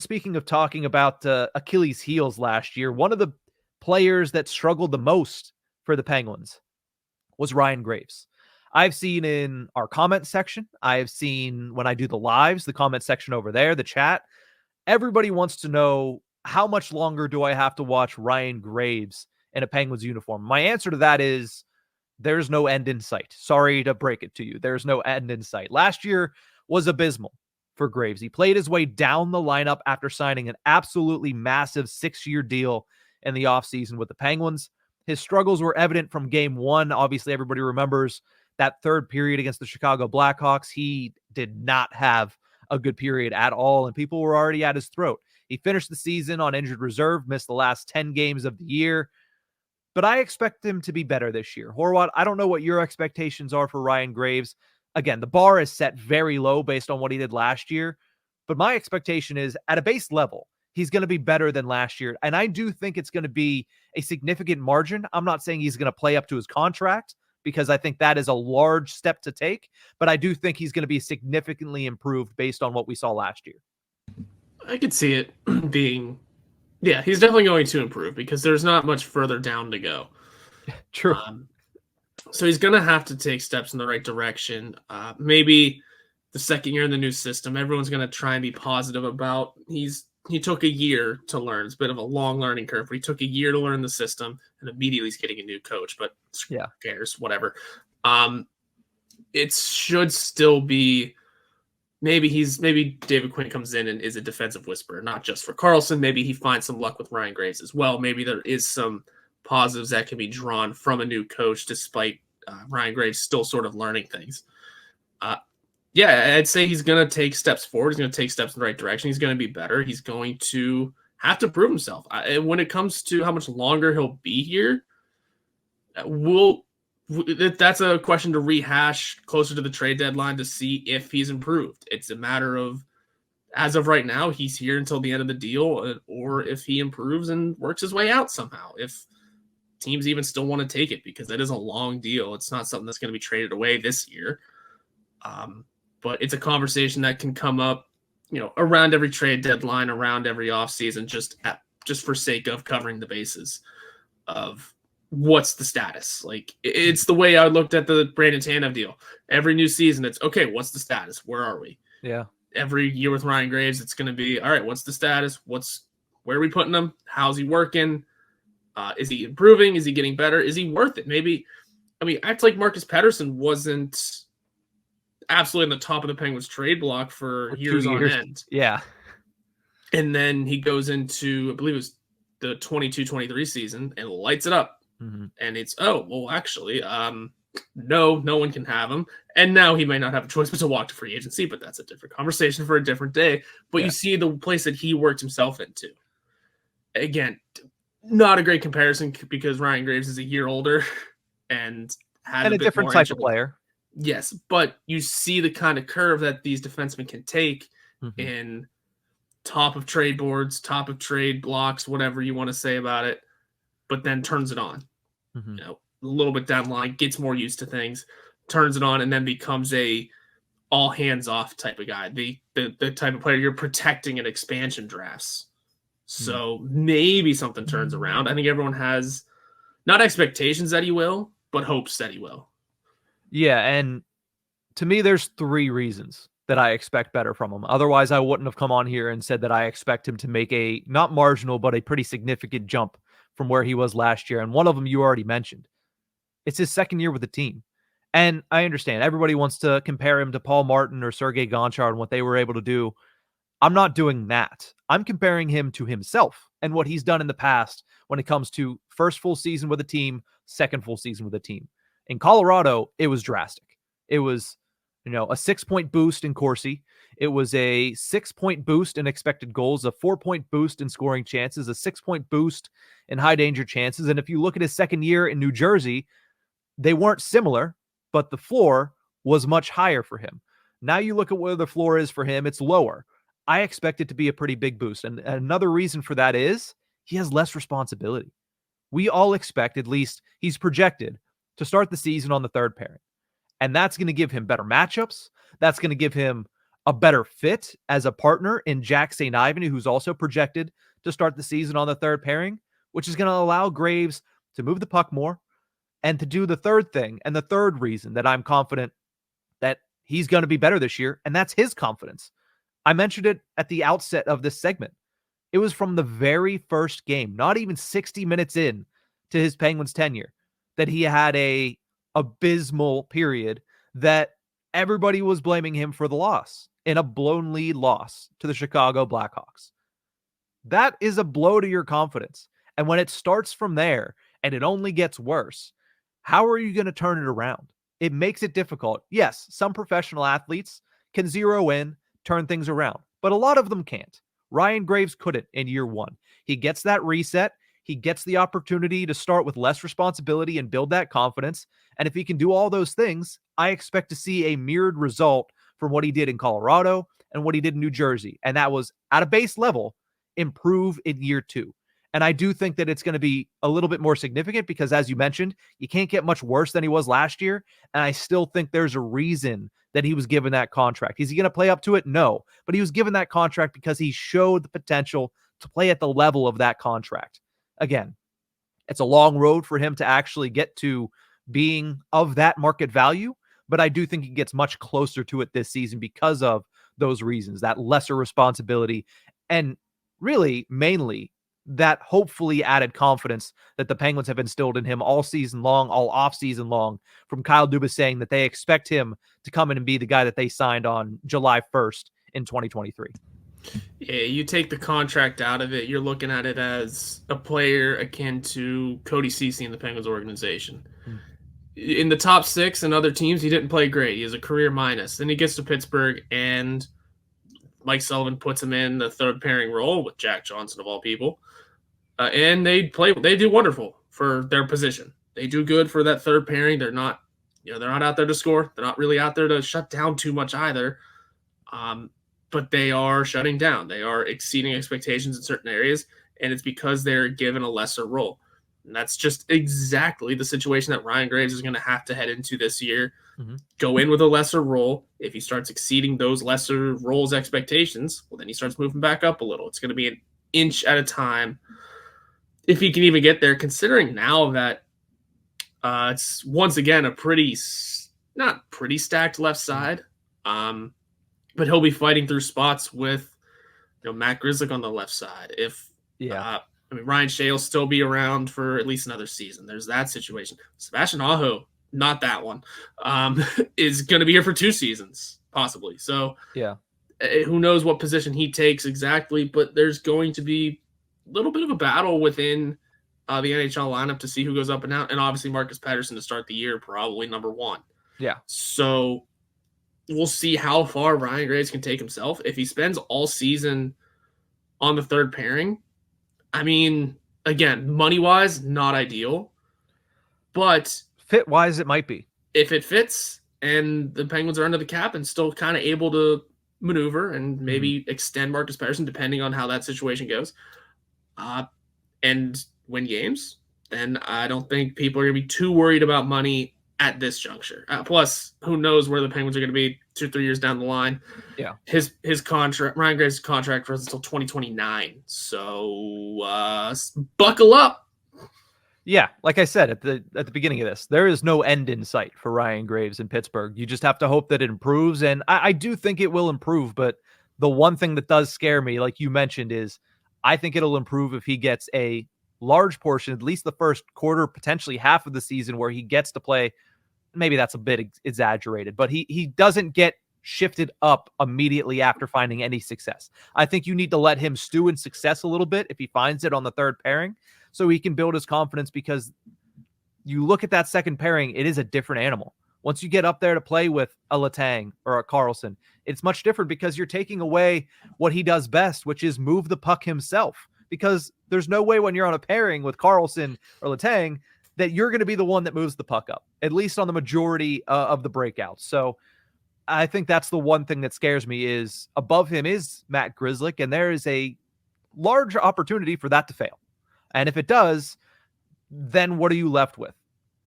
Speaking of talking about Achilles' heels last year, one of the players that struggled the most for the Penguins was Ryan Graves. I've seen in our comment section, I've seen when I do the lives, the comment section over there, the chat, everybody wants to know, how much longer do I have to watch Ryan Graves in a Penguins uniform? My answer to that is there's no end in sight. Sorry to break it to you. There's no end in sight. Last year was abysmal for Graves. He played his way down the lineup after signing an absolutely massive 6-year deal in the offseason with the Penguins. His struggles were evident from game one. Obviously, everybody remembers that third period against the Chicago Blackhawks. He did not have a good period at all, and people were already at his throat. He finished the season on injured reserve, missed the last 10 games of the year, but I expect him to be better this year. Horwat, I don't know what your expectations are for Ryan Graves. Again, the bar is set very low based on what he did last year, but my expectation is at a base level, he's going to be better than last year, and I do think it's going to be a significant margin. I'm not saying he's going to play up to his contract, because I think that is a large step to take, but I do think he's going to be significantly improved based on what we saw last year. I could see it being, yeah, he's definitely going to improve because there's not much further down to go. True. So he's going to have to take steps in the right direction. Maybe the second year in the new system, everyone's going to try and be positive about. He took a year to learn. It's a bit of a long learning curve, but he took a year to learn the system, and immediately he's getting a new coach. But yeah, who cares? Whatever. It should still be. Maybe David Quinn comes in and is a defensive whisperer, not just for Karlsson. Maybe he finds some luck with Ryan Graves as well. Maybe there is some positives that can be drawn from a new coach, despite Ryan Graves still sort of learning things. Yeah, I'd say he's going to take steps forward. He's going to take steps in the right direction. He's going to be better. He's going to have to prove himself. When it comes to how much longer he'll be here, that's a question to rehash closer to the trade deadline to see if he's improved. It's a matter of, as of right now, he's here until the end of the deal, or if he improves and works his way out somehow. If teams even still want to take it, because that is a long deal. It's not something that's going to be traded away this year. But it's a conversation that can come up, around every trade deadline, around every offseason, just for sake of covering the bases of what's the status. Like, it's the way I looked at the Brandon Tanev deal. Every new season, it's okay, what's the status? Where are we? Yeah. Every year with Ryan Graves, it's going to be, all right, what's the status? Where are we putting him? How's he working? Is he improving? Is he getting better? Is he worth it? Maybe, act like Marcus Pettersson wasn't absolutely in the top of the Penguins trade block for years on end. Yeah. And then he goes into, I believe it was the 22-23 season, and lights it up. Mm-hmm. And it's, actually, no one can have him. And now he may not have a choice but to walk to free agency, but that's a different conversation for a different day. But you see the place that he worked himself into. Again, not a great comparison because Ryan Graves is a year older and has a different type of player. Yes, but you see the kind of curve that these defensemen can take in top of trade boards, top of trade blocks, whatever you want to say about it, but then turns it on. A little bit down the line, gets more used to things, turns it on, and then becomes a all hands off type of guy. The type of player you're protecting in expansion drafts. So maybe something turns around. I think everyone has not expectations that he will, but hopes that he will. Yeah, and to me, there's 3 reasons that I expect better from him. Otherwise, I wouldn't have come on here and said that I expect him to make a, not marginal, but a pretty significant jump from where he was last year. And one of them you already mentioned. It's his second year with the team. And I understand everybody wants to compare him to Paul Martin or Sergei Gonchar and what they were able to do. I'm not doing that. I'm comparing him to himself and what he's done in the past when it comes to first full season with a team, second full season with a team. In Colorado, it was drastic. It was, a 6-point boost in Corsi. It was a 6-point boost in expected goals, a 4-point boost in scoring chances, a 6-point boost in high danger chances. And if you look at his second year in New Jersey, they weren't similar, but the floor was much higher for him. Now you look at where the floor is for him, it's lower. I expect it to be a pretty big boost. And another reason for that is he has less responsibility. We all expect, at least he's projected, to start the season on the third pairing. And that's going to give him better matchups. That's going to give him a better fit as a partner in Jack St. Ivany, who's also projected to start the season on the third pairing, which is going to allow Graves to move the puck more and to do the third thing. And the third reason that I'm confident that he's going to be better this year, and that's his confidence. I mentioned it at the outset of this segment. It was from the very first game, not even 60 minutes in to his Penguins tenure, that he had a abysmal period that everybody was blaming him for the loss in a blown lead loss to the Chicago Blackhawks. That is a blow to your confidence. And when it starts from there and it only gets worse, how are you going to turn it around? It makes it difficult. Yes, some professional athletes can zero in, turn things around, but a lot of them can't. Ryan Graves couldn't in year one. He gets that reset. He gets the opportunity to start with less responsibility and build that confidence. And if he can do all those things, I expect to see a mirrored result from what he did in Colorado and what he did in New Jersey. And that was at a base level, improve in year two. And I do think that it's going to be a little bit more significant because, as you mentioned, you can't get much worse than he was last year. And I still think there's a reason that he was given that contract. Is he going to play up to it? No. But he was given that contract because he showed the potential to play at the level of that contract. Again, it's a long road for him to actually get to being of that market value, but I do think he gets much closer to it this season because of those reasons, that lesser responsibility, and really, mainly, that hopefully added confidence that the Penguins have instilled in him all season long, all off season long, from Kyle Dubas saying that they expect him to come in and be the guy that they signed on July 1st in 2023. Yeah, you take the contract out of it, you're looking at it as a player akin to Cody Ceci in the Penguins organization. In the top six and other teams, he didn't play great. He has a career minus. Then he gets to Pittsburgh, and Mike Sullivan puts him in the third pairing role with Jack Johnson, of all people. And they do wonderful for their position. They do good for that third pairing. They're not out there to score. They're not really out there to shut down too much either. But they are shutting down. They are exceeding expectations in certain areas, and it's because they're given a lesser role. And that's just exactly the situation that Ryan Graves is going to have to head into this year. Mm-hmm. Go in with a lesser role. If he starts exceeding those lesser roles' expectations, well, then he starts moving back up a little. It's going to be an inch at a time if he can even get there, considering now that it's once again a not pretty stacked left side. But he'll be fighting through spots with, Matt Grzelcyk on the left side. Ryan Shea will still be around for at least another season. There's that situation. Sebastian Aho, not that one, is going to be here for 2 seasons, possibly. So, yeah, who knows what position he takes exactly, but there's going to be a little bit of a battle within the NHL lineup to see who goes up and out. And obviously Marcus Pettersson to start the year, probably number 1. Yeah. So we'll see how far Ryan Graves can take himself. If he spends all season on the third pairing, I mean, again, money-wise, not ideal. But fit-wise, it might be. If it fits and the Penguins are under the cap and still kind of able to maneuver and maybe extend Marcus Pettersson, depending on how that situation goes, and win games, then I don't think people are going to be too worried about money at this juncture. Plus, who knows where the Penguins are going to be 2-3 years down the line. Yeah. His contract, Ryan Graves' contract runs until 2029. So buckle up. Yeah, like I said at the beginning of this, there is no end in sight for Ryan Graves in Pittsburgh. You just have to hope that it improves, and I do think it will improve, but the one thing that does scare me, like you mentioned, is I think it'll improve if he gets a large portion, at least the first quarter, potentially half of the season, where he gets to play. Maybe that's a bit exaggerated, but he doesn't get shifted up immediately after finding any success. I think you need to let him stew in success a little bit if he finds it on the third pairing so he can build his confidence, because you look at that second pairing, it is a different animal. Once you get up there to play with a Letang or a Carlson, it's much different because you're taking away what he does best, which is move the puck himself, because there's no way when you're on a pairing with Carlson or Letang that you're going to be the one that moves the puck up, at least on the majority of the breakouts. So I think that's the one thing that scares me is above him is Matt Grzelcyk, and there is a large opportunity for that to fail. And if it does, then what are you left with?